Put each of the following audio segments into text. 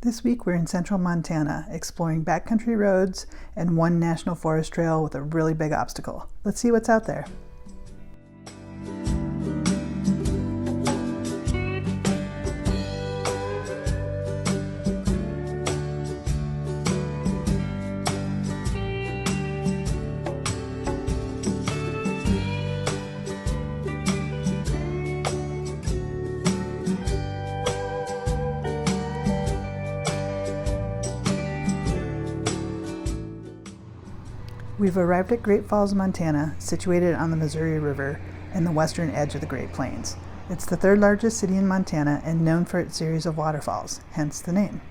This week we're in central Montana, exploring backcountry roads and one national forest trail with a really big obstacle. Let's see what's out there. We've arrived at Great Falls, Montana, situated on the Missouri River and the western edge of the Great Plains. It's the third largest city in Montana and known for its series of waterfalls, hence the name.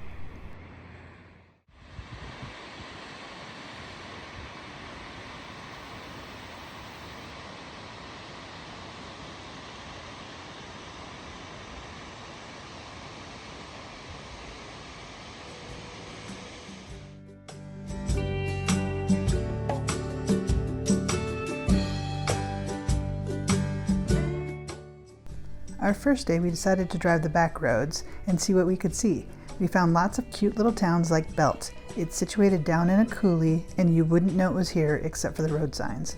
Our first day we decided to drive the back roads and see what we could see. We found lots of cute little towns like Belt. It's situated down in a coulee and you wouldn't know it was here except for the road signs.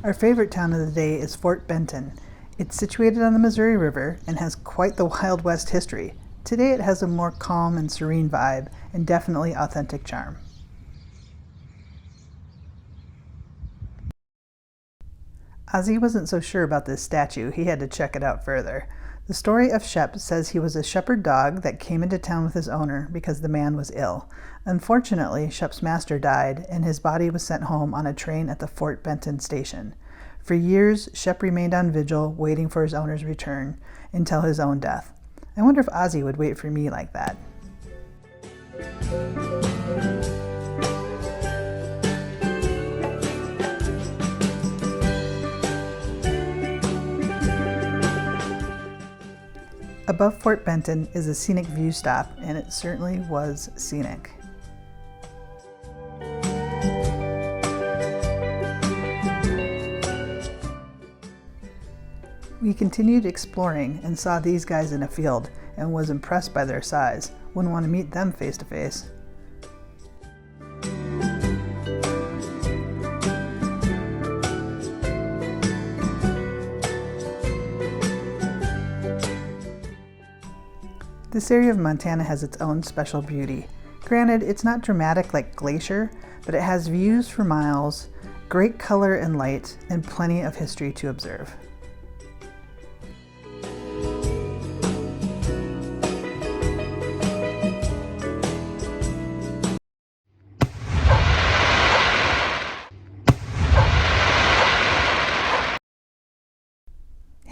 Our favorite town of the day is Fort Benton. It's situated on the Missouri River and has quite the Wild West history. Today it has a more calm and serene vibe and definitely authentic charm. Ozzy wasn't so sure about this statue. He had to check it out further. The story of Shep says he was a shepherd dog that came into town with his owner because the man was ill. Unfortunately, Shep's master died and his body was sent home on a train at the Fort Benton station. For years, Shep remained on vigil, waiting for his owner's return until his own death. I wonder if Ozzy would wait for me like that. Above Fort Benton is a scenic view stop, and it certainly was scenic. We continued exploring and saw these guys in a field and was impressed by their size. Wouldn't want to meet them face to face. This area of Montana has its own special beauty. Granted, it's not dramatic like Glacier, but it has views for miles, great color and light, and plenty of history to observe.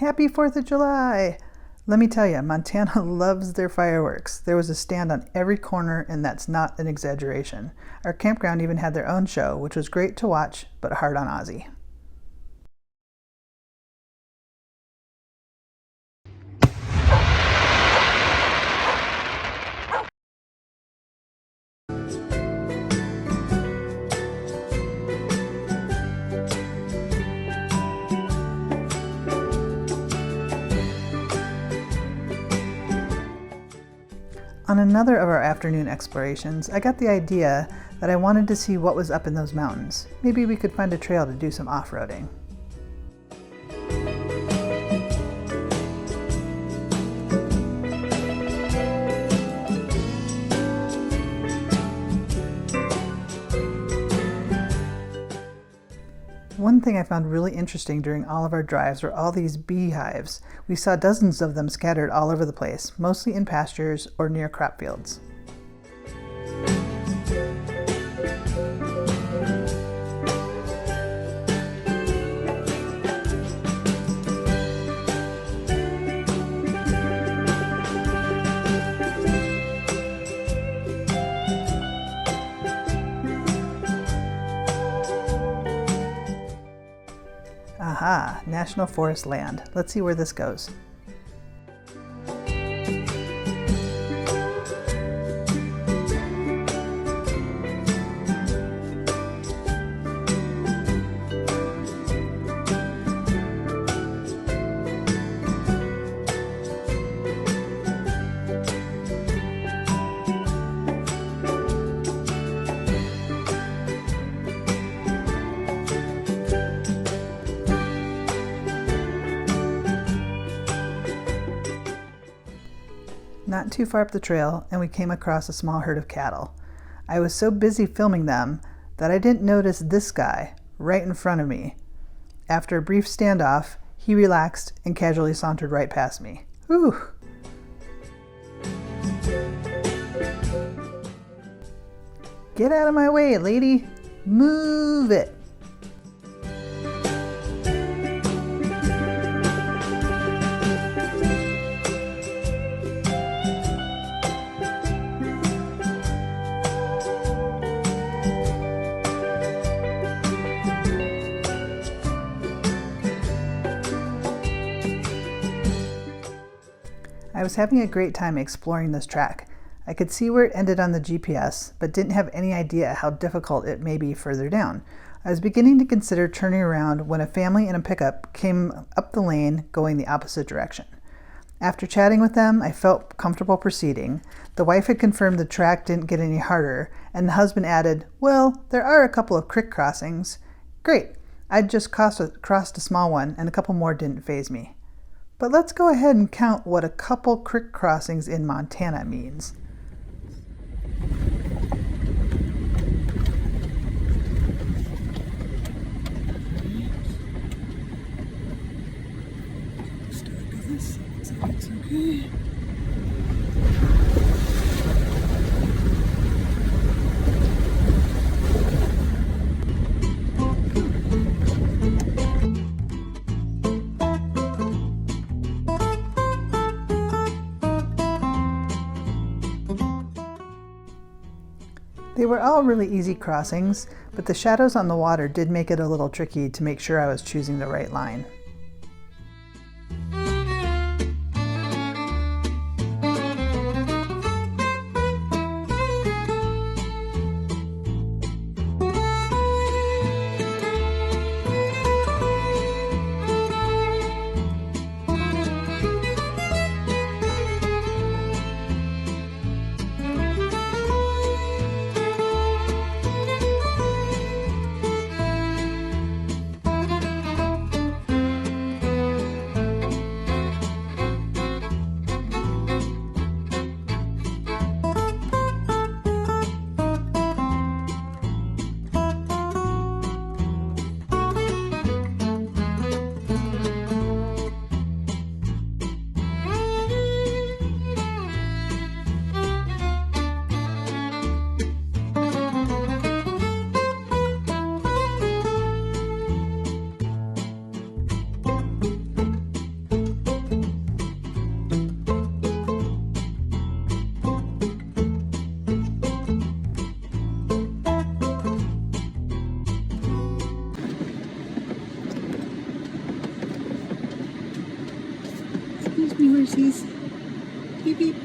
Happy 4th of July! Let me tell you, Montana loves their fireworks. There was a stand on every corner, and that's not an exaggeration. Our campground even had their own show, which was great to watch, but hard on Ozzy. On another of our afternoon explorations, I got the idea that I wanted to see what was up in those mountains. Maybe we could find a trail to do some off-roading. One thing I found really interesting during all of our drives were all these beehives. We saw dozens of them scattered all over the place, mostly in pastures or near crop fields. Aha, National Forest land. Let's see where this goes. not too far up the trail and we came across a small herd of cattle. I was so busy filming them that I didn't notice this guy right in front of me. After a brief standoff, he relaxed and casually sauntered right past me. Whew! Get out of my way, lady! Move it! I was having a great time exploring this track. I could see where it ended on the GPS, but didn't have any idea how difficult it may be further down. I was beginning to consider turning around when a family in a pickup came up the lane going the opposite direction. After chatting with them, I felt comfortable proceeding. The wife had confirmed the track didn't get any harder, and the husband added, "Well, there are a couple of crick crossings." Great, I'd just crossed a small one, and a couple more didn't faze me. But let's go ahead and count what a couple crick crossings in Montana means. It's okay. They were all really easy crossings, but the shadows on the water did make it a little tricky to make sure I was choosing the right line. Excuse me, horsies. Beep beep.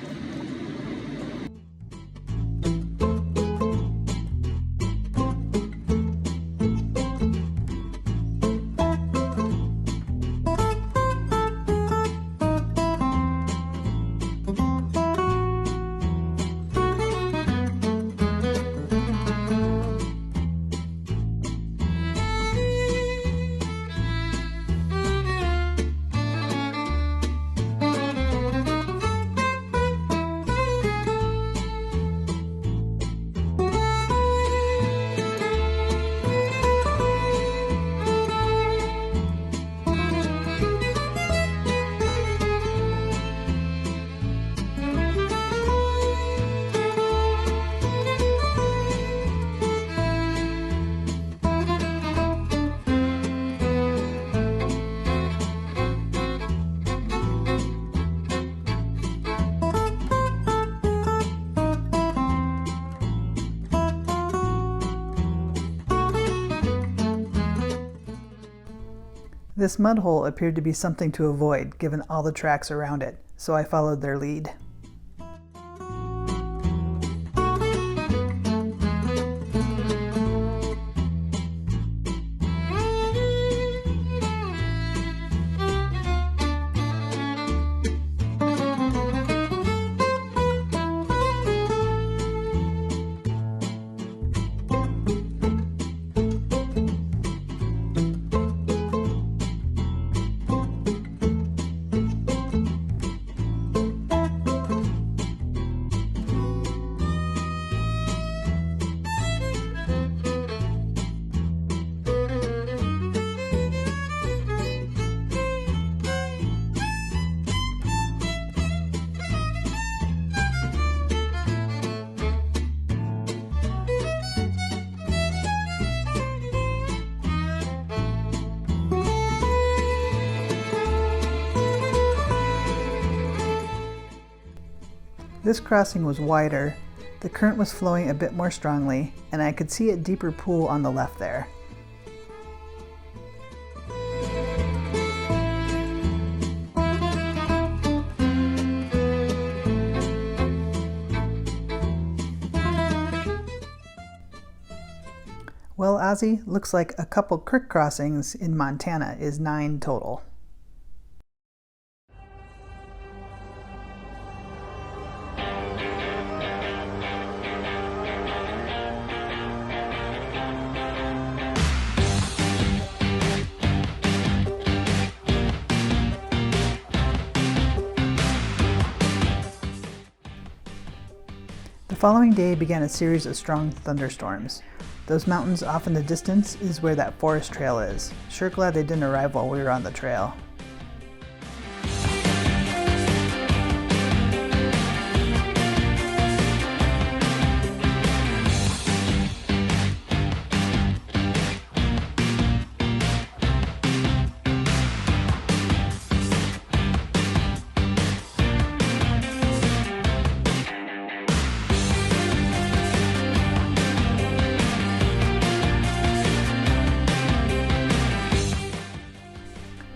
This mud hole appeared to be something to avoid given all the tracks around it, so I followed their lead. This crossing was wider, the current was flowing a bit more strongly, and I could see a deeper pool on the left there. Well, Ozzy, looks like a couple crick crossings in Montana is 9 total. The following day began a series of strong thunderstorms. Those mountains off in the distance is where that forest trail is. Sure glad they didn't arrive while we were on the trail.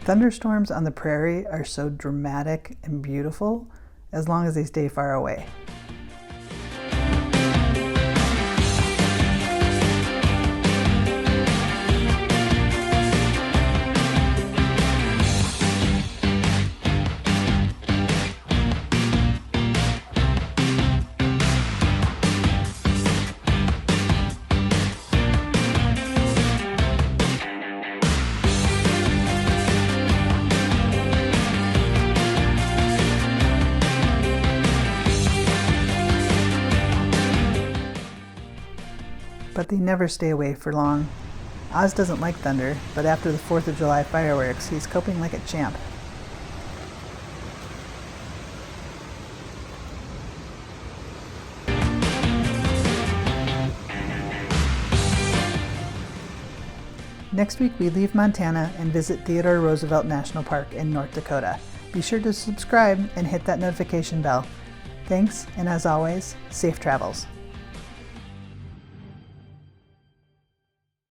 Thunderstorms on the prairie are so dramatic and beautiful as long as they stay far away. But they never stay away for long. Oz doesn't like thunder, but after the 4th of July fireworks, he's coping like a champ. Next week we leave Montana and visit Theodore Roosevelt National Park in North Dakota. Be sure to subscribe and hit that notification bell. Thanks, and as always, safe travels.